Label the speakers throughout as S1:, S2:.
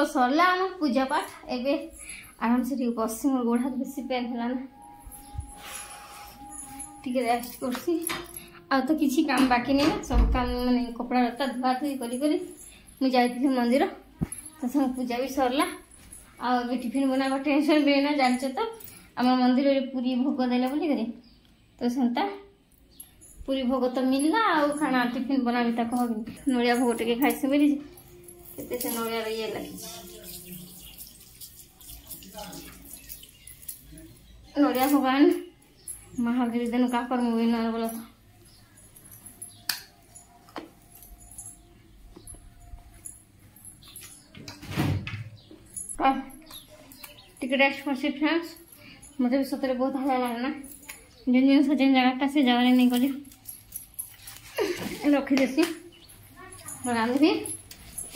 S1: सरला आम पूजा पाठ एबे आराम से बस मोर गोड़ हाथ बेसी पेन है ना टिके रेस्ट करसी आ तो किसी काम बाकी नहीं ना सब काम माने कपड़ा लता धुआ धुई करी मुझे जाती मंदिर तो सब पूजा भी सरला आ टिफिन बनावा टेंशन भी ना जानछ तो आम मंदिर में पूरी भोग देला बोली करे तो सेंता पूरी भोग तो मिलला आ खाना टिफिन बनाबी ता कहबी नड़िया भोग टे खाइसे बोली केते से नड़िया रे ये लगी नड़िया भगवान महावीर दिन का कर मुवी ना बोला टिके रेस्ट करसी फ्रेंड्स मत भी सतरे बहुत हल्ला लागना जिन जिन जेन जगह से जाने नहीं गली रखी देसी रांधबी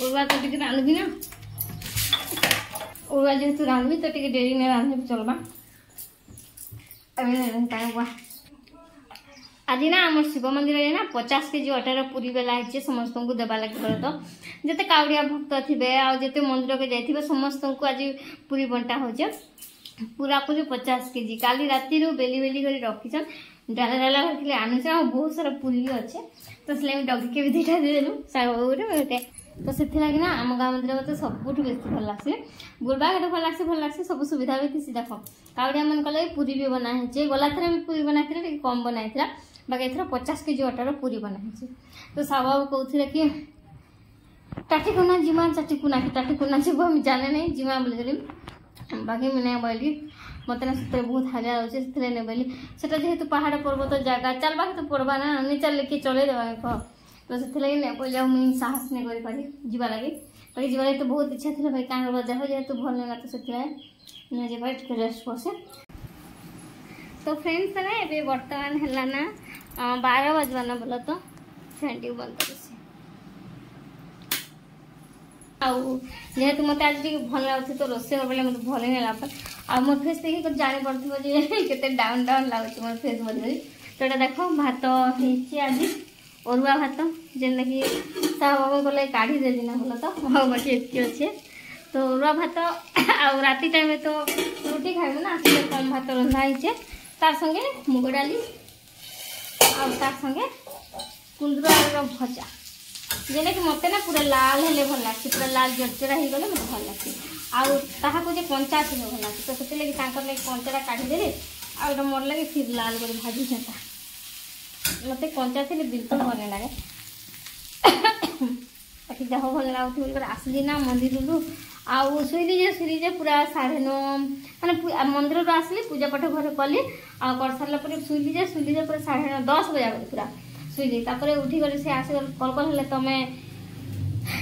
S1: उर्वा तो टिके रांधबी ना उर्वा जेहेतु रांधबी तो टिके डेरी में रांधबी चलबा अभी टाइम हुआ आज ना आम शिव मंदिर में ना 50 केजी अटार पूरी बेला है समस्त को देवा लगे तो जिते कावड़िया भक्त थे आते मंदिर के जाइए समस्त को आज पूरी बंटा हो पूरा पूरी 50 केजी काली राति बेली बेली कर रखीछन डाला डाला भरके आनुछ बहुत सारा पूरी अच्छे तो इसलिए डगी के भी दुटा देदेलु साग गोटे तो से लगे ना आम गाँव मंदिर मत सब बेस भल लगे गुड़बाग भल लगे सब सुविधा भी थी देख कावड़िया मन कल पूरी भी बनाई गला थर भी पूरी बनाई कम बनाई बाकी एथर 50 केजी अटार पूरी बनाई तो साहब कहते कि टाटीकुना जिमा चाटीकुना कि टाटीकुना जीव जाने नहीं जिमा बोली बाकी मैंने बोली मत ना से बहुत हालिया अच्छे से बोली से जेहेतु पहाड़ पर्वत जगह चलवा तो पड़वा ना नहीं चल के चले देवा कह तो से नहीं बोले मुझे साहस नहीं कर पारी जीवा लगे बाकी जीवा लगे तो बहुत इच्छा थी भाई कहाँ देह जेहेतु भल नहीं तो से जीवा रेस्ट करसे तो फ्रेंड्स ना ये बर्तमान है ना 12 बजवाना बोला तो फैन टी बंद कर जेहेतु मत आज भल लगे तो रोसे बेले मतलब भल नहीं लगा आ मोर फेस देखिए जानी पड़े के डाउन डाउन लगे मोर फेस बोली तो ये देख भात हो आज अरुआ भात जेनता कि बाबा को काढ़ी देली ना बोला तो बाकी एति अच्छे तो अरुआ भात आ राति टाइम तो रुटी खाइबू ना कम भात रंधा है तार संगे मुग डाली तार संगे कुंदरू आलूर भजा जेने कि मत ना पूरा लाल हेले भल लगे पूरा लाल जर्जरा हो गले मत भल लगे आहा को कंचा थी भल लगे तो से लगे कंचा काढ़ीदेली आटा मोर लगे फिर लाल कर भाजी था मत कंचा थी बिल्कुल भल नहीं लगे बाकी देह भल लगे आसली ना मंदिर आउ शुइली जे पूरा 9:30 माने मंदिर आसली पूजा पाठ घर कली कर सारा शुइली जे पूरा 9:30 10 बजा पूरा शुइली उठी गली से आस कल कल हेले तमें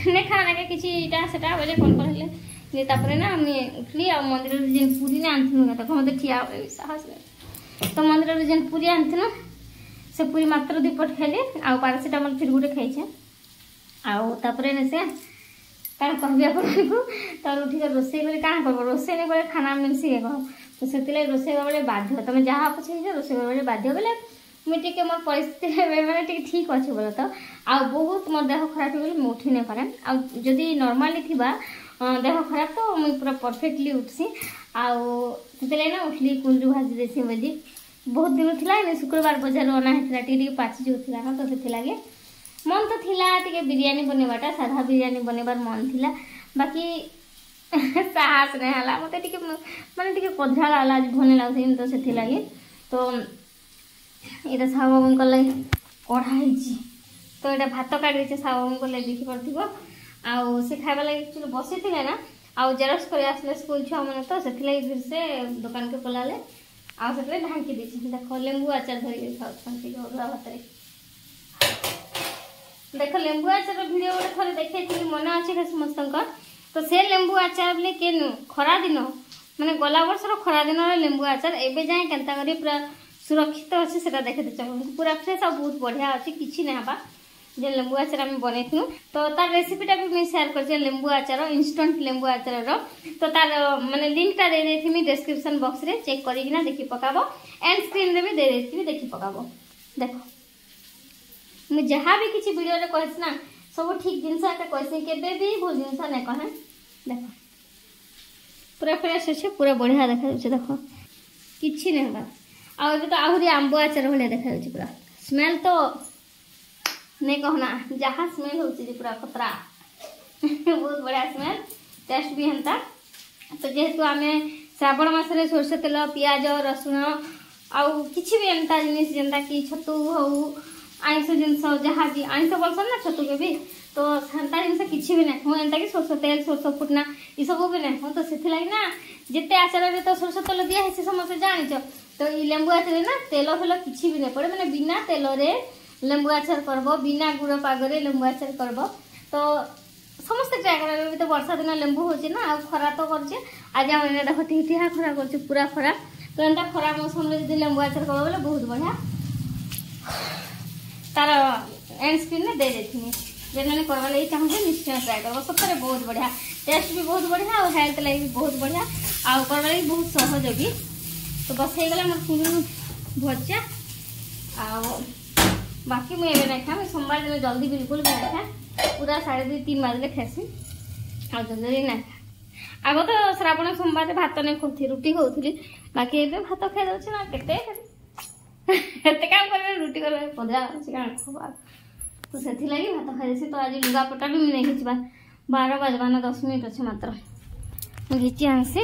S1: नहीं खाना के किसी सेटा बोले कल कल हेले ना उठली आ मंदिर जेन पूरी ने आनथिनु ना तो मत ठिया साहस तो मंदिर जेन पूरी आनथिनु से पूरी मात्र 2 पट खाइली आ पैरासिटामोल फिर गोटे खाइछे आउे ने से क्या कहबी आपको तो उठी रोसे कर क्या कर रोसे नहीं करे खाना मिलसी कह तो से रोसे बेले बाध्य तुम जहाँ पछे रोसे बेले बाध्य बोले मुझे मोर परिस्थिति मैंने ठीक अच्छे बोला तो आ बहुत मोर देह खराब हो गले उठी नहीं पारे आदि नर्माली थी देह खराब तो मुझे पूरा परफेक्टली उठसी आते ना उठली कुंदरू भाजी देसी बोली बहुत दिन थी शुक्रवार बजार अना होता पाची जाऊला ना तो से लगे मन तो थिला टिके बिरयानी बनवाटा साधा बिरयानी बनवार मन थिला बाकी साहस नहीं है मत माने टिके कधरा लागला आज भल लगे तो से लगे तो ये साहू बाबू को लगे कढ़ाई तो ये भात काढ़ी साहू बाबू को लगे देखी पड़ो आउ से खावा लगे बसी थे ना आउ जेरक्स कर आसले स्कूल छुआ मैंने तो से फिर से दुकान के पलाले आउ से ढांकी देख लेंबू आचार धरिक खाऊ अरुआ भात देख लेंबू आचार भिड गोटे थोड़े देखी मन अच्छे समस्त तो से लेंबू आचार बोले के खरा दिन माने गला वर्षर खरा दिन लेंबू आचार एवं जाए केन्ता करी पूरा सुरक्षित अच्छे से देखते चाहिए पूरा फ्रेश और बहुत बढ़िया अच्छे किसी ना हवा जे लेंबू आचार आम बनईलु तो तार रेसिपीटा भी मुझे शेयर कर लेंबू आचार इंस्टेंट लेंबू आचार तो तार माने लिंकटा दे देथि डिस्क्रिप्शन बॉक्स रे चेक करिकिना देखि पकाबो एंड स्क्रीन रे भी दे देथि देखि पकाबो देखो मुझे जहाँ भी किसी वीडियो रे कहस ना सब ठीक जिनस कहसी केबे भी भूल जिनस नहीं कहे देख पूरा फ्रेश अच्छे पूरा बढ़िया देखा देख कि नहीं होगा आगे तो आहरी आंब आचार भाया देखा पूरा स्मेल तो नहीं कहना जहाँ स्मेल हो पूरा खतरा बहुत बढ़िया स्मेल टेस्ट भी हेन्ता तो जेहेतु आम श्रावण मसरे सोरष तेल पियाज रसुण आउ किसी भी एंता जिनिस जेनता कि छतु हो आइंस जिनस जहाँ भी आइंस बोलसन ना छतु के भी तो सेंता जिनस किसी भी नहीं एंता कि सोरष तेल सोरष फुटना ये सब भी नहीं तो से ना जिते आचार में तो सोरष तेल दिया है समस्त जाच तो ये लेंबू आचार ना तेल फेल किसी भी नहीं पड़े मैंने बिना तेल रे लेंबू आचार करब बिना गुड़ पागरे लेंबू आचार करब तो समस्त ट्राए कर तो वर्षा दिन लेंबू हो ना आ खरा तो कर आज आम देख टिहा खरा कर पूरा खरा तो एंता खरा मौसम में जो लेंबू आचार कर बोले बहुत बढ़िया तार एंड स्क्रीन में दे देती जेने करवा लगी चाहूँगे निश्चय ट्राए कर सतरे बहुत बढ़िया टेस्ट भी बहुत बढ़िया और हेल्थ लगी भी बहुत बढ़िया आउ करवा लगी बहुत सहज भी तो बस हो गला मोर कुंदरू भजा आ बाकी मुझे नहीं खा सोमवार दिन जल्दी बिल्कुल भी नहीं खा पूरा 2:30-3 बजे खासी आ जल्दी ना आग तो श्रावण सोमवार भात नहीं खाऊी रुटी खाऊली बाकी ए भात खाई दे ना केते काम कर रुटी कर पदरा तो से लगी भात खाई तो आज लुगापटा भी मुझे नहीं खींचवा 12 बजवाना 10 मिनट अच्छे मात्र घीची आनसी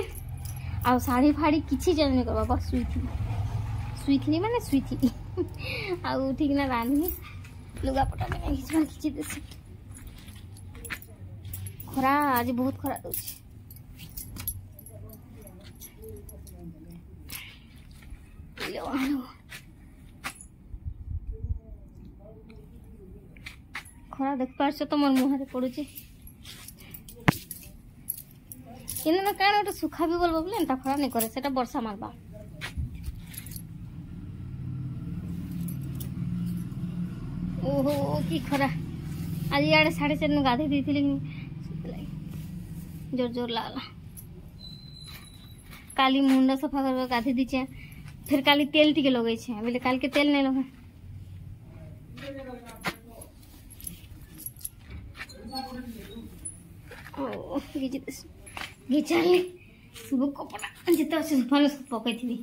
S1: आ शाढ़ी फाड़ी किसी चेंज नहीं करवा बस शुई माने शुई आउ ठीक ना रांधनी लुगापटा भी नहीं खींचवा खींची देसी खरा आज बहुत खरा दो खरा देख पार्छ तो मोर मुहरे पड़ुचे ना क्या गोटे सुखा भी बोल बोले एंता खरा नहीं करे सेटा वर्षा मारबा ओहो कि खरा आज इे 4:30 गाधे दी जोर जोर लागला काली मुंडा सफा कर गाधे दीचे फिर काली तेल टिके लगे बोले काल के तेल नहीं लगे घिचाली सब कपड़ा जिते अच्छे भले पकई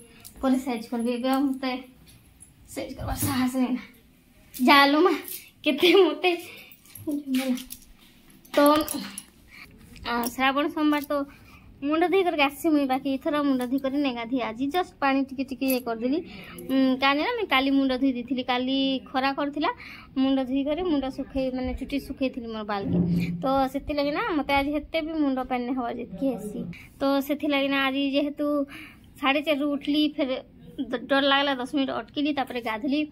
S1: पर साइज करी मत साइज करवा साहस नहीं ना जालो माँ केते मते तो श्रावण सोमवार तो मुंड धोई करके आसी मुई बाकी इथर मुंड धोई कर नहीं गाधी आज जस्ट पानी टिके टिके ये करदेली काने ना मैं काली मुंड धोई दी काली खरा करथिला मुंड धोई कर मुंड सुखे माने चुटी सुखे थी मोर बाल के तो से लगे ना मत आज हेते भी मुंड पेन हवा जितकी हेसी तो से लगे ना आज जेहेतु 4:30 उठली फिर डर लगला 10 मिनट अटकिली तापर गाधली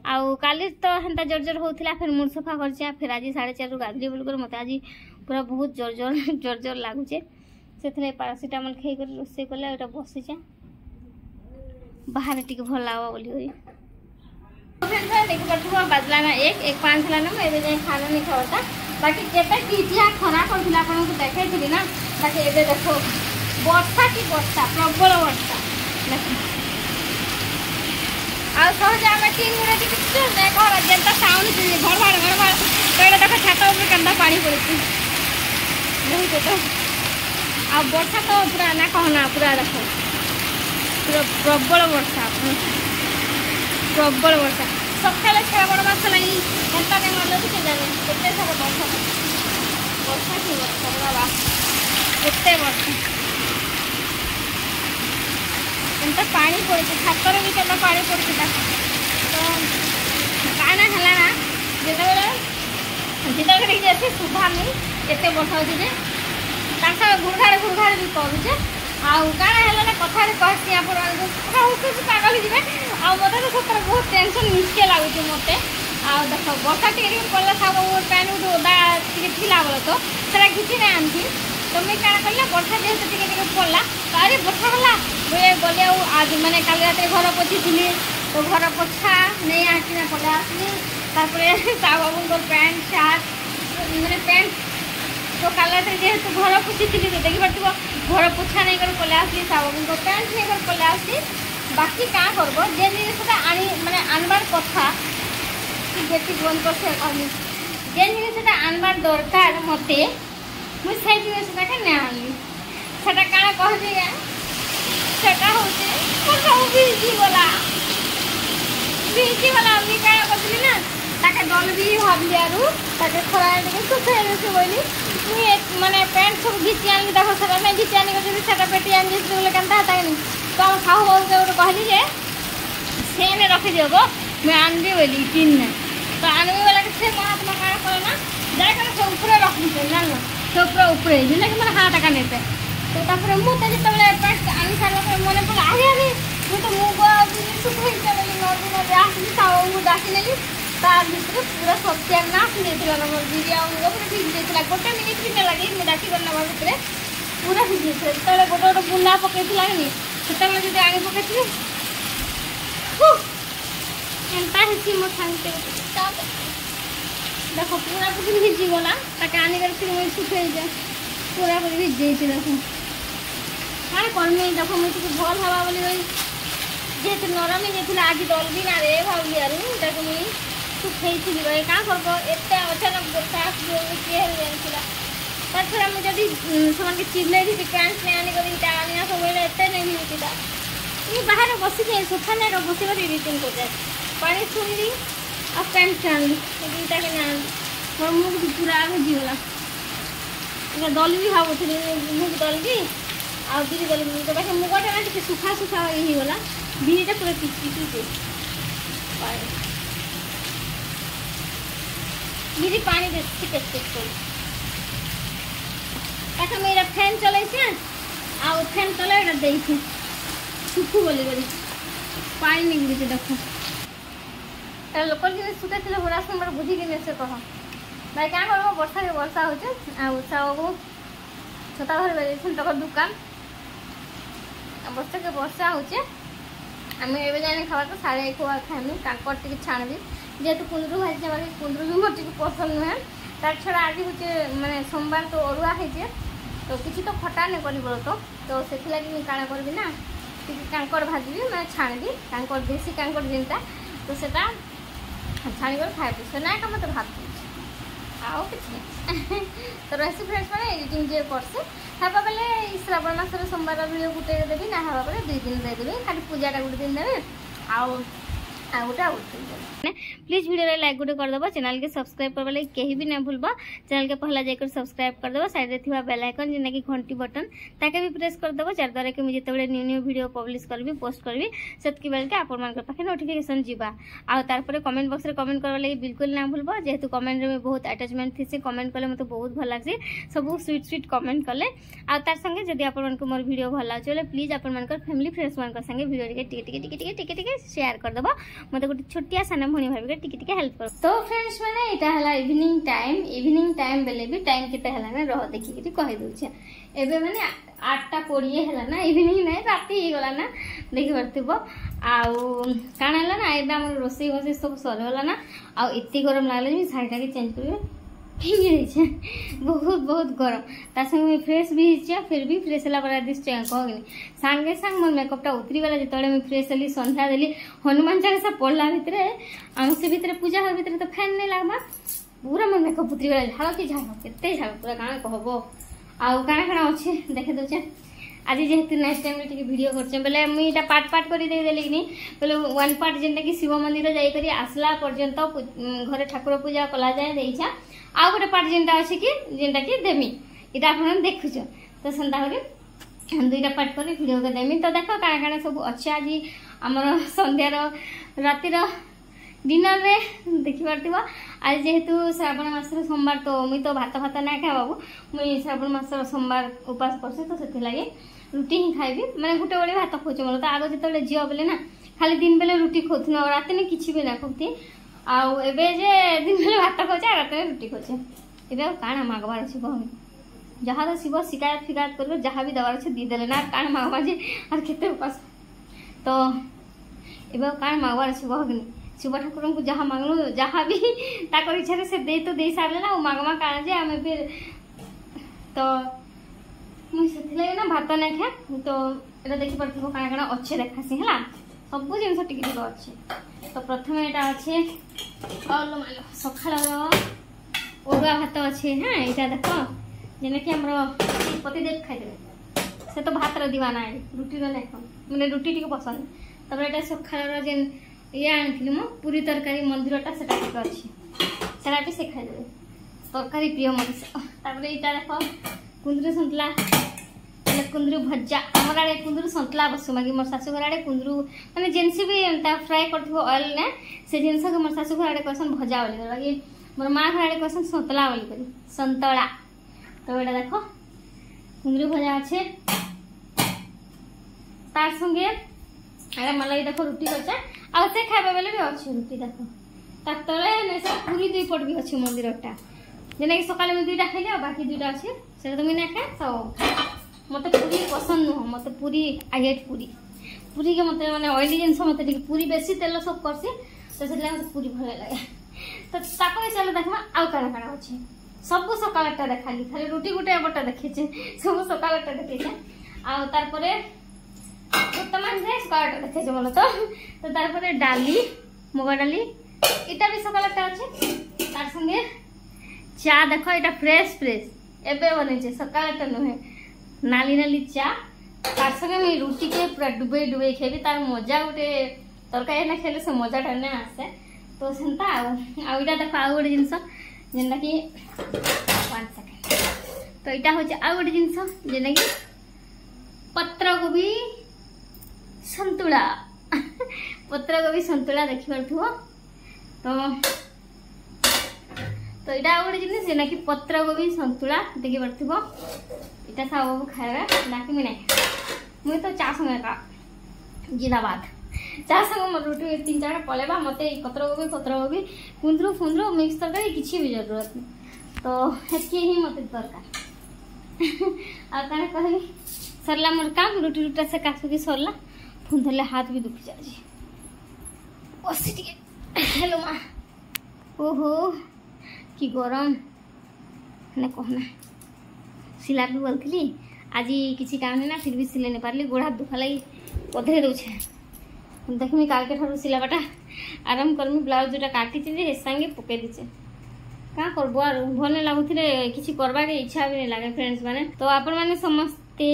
S1: आउ काली तो हेन्ता जोर जोर होता फिर मुंड सफा कर फिर आज 4:30 गाधली बोल मत आज पूरा बहुत जोर जोर जोर जोर लगुचे से पारासीटामल खाई कर रोसे कले बसीचे बाहर टी भल लगा बोली देखिए बाजला ना 1:05 है ना मुझे जाए खाना नहीं खावा बाकी केते टीटिया खरा कर देखी ना बाकी ए देख वर्षा की वर्षा प्रबल वर्षा आ सहज आम 3 मिनट घर जेनता साउंड भड़भाड़ भड़भाड़ तो देख छात केन्दा पानी पड़ी बहुत आ वर्षा तो पूरा ना कहना पूरा देख पूरा प्रबल वर्षा प्रबल वर्षा सका श्रावण मास लगी एंता नहीं मन के जाने केते सारा वर्षा वर्षा की वर्षा बाबा केते वर्षा एंता पानी पड़ी छातर भी केन्दा पानी पड़ी तो काना है ना जिते जैसे सुधा नहीं केते वर्षा होती घुड़घाड़ घुड़घाड़ भी करुचे आउ काଣା है ना कथा कहसी आप पागल जी मत तो सतर बहुत टेंशन निश्चय लगुच मत आ देख बर्षा टे पड़ा था पैंट गोटे ओदा थिला बेले तो सेटा घिची नहीं आनी तो मुझे क्या कल बर्षा जेहतु टे पड़ा तो अरे बर्षा है मुझे गली आज मैंने कल रात घर पोछी थी तो घर पोछा नहीं आसी पड़ा आसली ता बाबू पैंट सार्ट मैंने पैंट तो कल रात जेहतु घर पोछी थी तो देखी पार्थ घर पोछा नहीं कर पलि आसली ता बाबू पैंट नहीं कर पलि आसली बाकी क्या करब जे जिनसा माने आनबार कथा कि बेटी बंद कर जे जिनसा आनबार दरकार मत मुझे सही सेटा के नहीं आनी सेटा काना कहबी गे सेटा होचे सब बीजी वाला अभी काना करली ना ताके दल भी भाबली आरु ताके खरा के सुखाई देसी बोली मुई माने पैंट सब घिची आनी देखो सेटा नहीं घिची आनी के सेटा पेटी आनी जे बोले कंता हता नहीं तो हम खाऊ हो के कहली जे सेने रखी दियो गो मैं आनबी बोली तीन ने तो आनबी वाला के से महात्मा का करे ना जाय कर से ऊपर रखनी से जान से ऊपर जेना कि मन हाथ का नेते तो तापर मु त जे तबले पैंट आनी सारा पर मने पर अरे मु तो मु गो सुखाई चले नदी में आसी ताऊ मु डाकी नेली तार भीतर पूरा सत्या नाश नेथिला नंबर दीदी आ उनको पूरा ठीक देथिला गोटे मिनिट भी न लगे मु डाकी करना भीतर पूरा ठीक देथिला तले गोटे गोटे बुना पकेथिला नि सेटा में जे आनी पकेथि एंता हेसी मो सांगते देखो पूरा पूरी भिजी गला ताके आनी कर फिर मुई सुखाई जा पूरा पूरी भिज जाई देखो हां करमे देखो मुई तो भल हवा बोली गई जे नरम ही जेथिला आज दल भी ना रे भावली आरु देखो मुई सुखाई थी गई का करबो एते अचानक बरसात जो के हेल जाथिला ताछरा मु जदी समान के चिल्लाई थी पैंट ने आनी करी टानिया सब बेले एते नहीं होतिला ये बाहर बसी के सोफा ने बसी कर रिटर्न कर जाए पानी सुनली और पैंट चाली दुईटा के ना और मुख भी पूरा आगे जीवला इधर दल भी भाव थी मुख दल भी आ बिरी दल भी तो बाकी मुगटा ना टिके सुखा सुखा ही होला बिरीटा पूरा टिकी दे बिरी पानी दे टिके टिके ताका मेरा फैन चले छे आ फैन चले रे देई छे सुखु बोली करी पानी निकली छे देखो ए लोकल के सुते थिले होरा नंबर बुझी के से कह भाई क्या करबो वर्षा होचे आ उसाओ छोटा घर बेले छन तक दुकान वर्षा के वर्षा होचे हमें एबे जाने खावा तो सारे एक हुआ खामी कांकर टिके छाणबी जेतु कुंदरू भाजी जमा कुंदरू भी मोर टिके पसंद नुहे तार छड़ा आज होचे माने सोमवार तो अरुआ हेजे तो किसी तो खटा ने करी बोलो तो सेथि लागि मी काना करबी ना कांकर भाजी मैं छाणी कांकर देसी कांकर जेनता तो सेटा छाणी कर खाइबी से ना का मत भात आओ किछ तो रेसिपी फ्रेंड्स माने एडिटिंग जे करसे हाबा बेले श्रावण मासर सोमवार वीडियो गुटे देबी ना हाबा बेले 2 दिन दे देबी खाली पूजा टा गुटे दिन देबे आओ आ गोटा प्लीज वीडियो लाइक गोटे कर देबो चैनल के सब्सक्राइब करबा लागि केही भी ना भूलबो चैनल के पहला जाकर सब्सक्राइब कर देबो साइड रे थिबा बेल आइकन जेना कि घंटी बटन ताके भी प्रेस कर देबो जार द्वारा कि मुझे जेतेबेले न्यू न्यू वीडियो पब्लिश करबी पोस्ट करबी सेतकी बेल के आपन मान के पाखे नोटिफिकेशन जीवा आ तार परे कमेंट बॉक्स रे कमेंट करबा लागि बिल्कुल ना भूलबो जेहेतु कमेंट रे बहुत अटैचमेंट थी से कमेंट करले मते बहुत भल लागसे सब स्वीट स्वीट कमेंट करले आ तार संगे जदी आपन मान को मोर वीडियो भल लागले चले प्लीज आपन मान कर फैमिली फ्रेंड्स मान कर संगे वीडियो टिके टिके शेयर कर देबो मते गोटे छोटिया साना भणी भाबी के टिके हेल्प कर तो फ्रेंड्स माने एटा हला इवनिंग टाइम बेले भी टाइम केते हला ना रह देखि के कहि दउ छै एबे माने 8:20 हला ना इवनिंग नै राती ही गला ना देखि परथिबो आउ काना हला ना एबे हमर रोसई होसे सब सर होला ना आ इत्ती गरम लागले मी साइडा के चेंज करियो बहुत बहुत गरम ता संगे फ्रेश भी हिचे फिर भी फ्रेश हला पर दिस कहनी सांगे सांग मोर मेकअप टा उतरी गला जतले मैं फ्रेश हली संध्या देली हनुमान चालीसा पढ़ला भितरे हम से भितरे पूजा हर भितरे तो फैन नहीं लागबा पूरा मोर मेकअप उतरी गला झाड़ के झाड़ केते झाड़ पूरा काना कहबो आउ काना काना अछि देखे दउचे आज जेहेतु नेक्स्ट टाइम टिके वीडियो करछे बेले मुई एटा पार्ट करी दे देली कि बेले वन पार्ट जेंटा कि शिव मंदिर जाई करी आसला पर्यंत घरे ठाकुर पूजा कला जाय देइछा आ गोटे पार्ट जेंटा अछि कि जेंटा कि देमी एटा आपण देखुछ तो संता करे दुईटा पार्ट करी वीडियो के देमी तो देखो काना काना सब अछि आज हमर संध्या रो राती रो डिनर रे देखि परथिबो आज जेहेतु श्रावण मासर सोमवार तो मुई तो भात ना खाए बाबू मुई श्रावण मासर सोमवार उपास करसे तो सेति लागि रुटी ही खाइबी माने गुटे बळे भात खोचे मोर तो आगो जतले जियो बेले ना खाली दिन बेले रुटी खोथन रात ने किछि भी ना खोथी आउ एबे जे दिन बेले भात खोचे रात ने रुटी खोचे एबे काना मागबार अछि कहमी जहा तो शिव शिकायत करबे जहा भी दवार अछि दी देले ना काना मागबा जे आर केते उपास तो एबे काना मागबार अछि कहमी शिव ठाकुर को जहाँ मांगलु जहाँ भी ताकर इच्छा से दे तो दे सारे ना मागमा काना जे हमें फिर तो मुई सेथिले ना भात ना खा तो एटा देखि परथिबो काना काना अच्छे देखासी हला सब जिनस टिके टिके अच्छे तो प्रथम एटा अच्छे और मानो सखाळ ओगा भात अच्छे हां एटा देखो जेने कि हमरो पतिदेव खाइदेवे से तो भात दीवाना है रुटी नहीं खाऊ मैंने रुटी टी पसंद तब ये सकाल जेन ये आनी मो पूरी तरकारी मंदिरटा से अच्छी सेटा भी से खाइदेवे तरकारी प्रिय मनीष यहाँ देख कुंदरू सन्तला कुंदरू भजा आमर आड़े कुंदरू सन्तला बसु बाकी मोर शाशुघर आड़े कुंदरू मैंने जिनसी भी फ्राए कर ऑयल ने से जिनस को मोर शाशुघर आड़े कहसन भजा बोली बाकी मोर माँ घर आड़े कहसन सन्तला बोली सन्तला तो ये देख कुंदरू भजा अच्छे तार संगे अरे मलाई देख रुटी अच्छा आउ से खाइबा बेले भी अच्छी रुटी देख तार तले से पूरी दुई पट भी अच्छी मंदिरटा जेना कि सकाले मैं दुईटा खाइली और बाकी दुईटा अच्छे से तो मुझे खाए तो मत पूरी पसंद नुह मत पूरी आई हेट पूरी पूरी के मत मैंने ऑयली जिनस मत पूरी बेसी तेल सब करसी तो से मत पूरी भल लगे तो ताको चलो देखमा आउ काना काना अच्छे सब सकालटा देखाली खाली रुटी गोटे बटा देखे सब सकालटा देखे आउ तार परे वर्तमान जे सकालटा देखे बोलो तो तार परे डाली मुगा डाली इटा भी सकालटा अच्छे तार संगे चा देख यहाँ फ्रेश फ्रेश एबे बने सकाल नुहे नाली नाली चा तार संगे मुझे रुटी के पूरा डुबे डुबे खेबी तार मजा गोटे तरकारी ना खेले से मजाटा ना आसे तो सेंता आईटा देख आउ गोटे जिनस जेनटा कि 1 सेकेंड तो यहाँ हूँ आउ गोटे जिनस जेना कि पत्र गोभी संतुला पत्र गोभी संतुला देखिबार तो यहाँ गोटे जिन जेना कि पत्र गोभी संतुला देखी पार्थ्व इटा सब खाଇବା बाकी मुझे मुझे तो चा संगे का जिंदाबाद चा संग मोर रुटी 3-4 पलेबा मत पत्र गोभी कुंदरू फुंदरू मिक्स तरकारी किसी भी जरूरत नहीं तो ये ही मत दरकार आना कहली सरला मोर काम रुटी रुटा से काटुकी सरला फोन धरले हाथ भी दुखी जाए बस हेलो माँ ओहो कि गरम ना कहना सिला भी बोलती आज किसी काम नहीं ना फिर भी सिले नहीं पार्ली गोड़ हाथ दुखा लगी पधरे दूचे देखमी काल के ठार सिलाबाटा आराम करमी ब्लाउज जोटा काटी सांगे पकई दीचे क्या करबो आर भल नहीं लगुले किसी करवा के इच्छा भी नहीं लगे फ्रेंड्स माने तो आपण माने समस्ते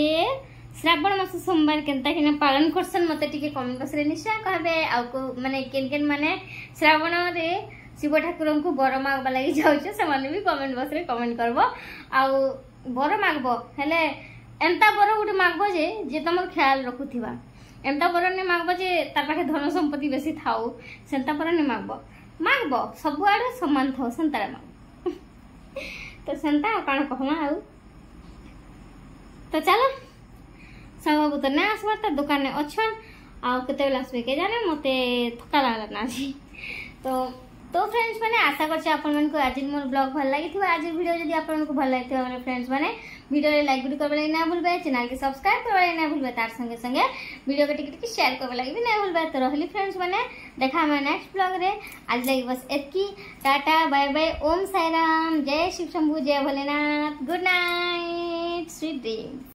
S1: श्रावण मास सोमवार केनता कि पालन करसन मते टिके कमेंट बॉक्स रे निश्चय कहबे आ माने केन केन माने श्रावण रे शिव ठाकुर को बर मागवा लगी जाऊे से भी कमेंट बॉक्स रे कमेंट करबो आ बर मागबो हेले एंता बर गोटे मागबो जे तुम ख्याल रखुथिबा एंता बर नहीं मागबो जे तार पाखे धन संपत्ति बेसी थाउ सेंता बर नहीं मागबो सब आड़े समान थाउ सेंता मागबो तो सेंता काण कहमा आ तो चलो सांग बुत ना आसबार तो दुकान में अच्छन आते आसबे के जाने मत थका लगला ना तो फ्रेंड्स मैंने आशा करछे आपन को आज मोर ब्लॉग भल लगी आज वीडियो जदि आपन को भल लगी मैंने फ्रेंड्स मैंने वीडियो लाइक भी करबे ना भूलबे चैनल के सब्सक्राइब करबे ना भूलबे तार संगे संगे वीडियो के टिक शेयर करबे लगी भी ना भूलबे तो रहली फ्रेंड्स मैंने देखा हमें नेक्स्ट ब्लॉग रे आज लगी बस एतकी टाटा बाय बाय ओम साई राम जय शिव शंभू जय Bholenath good night sweet dream.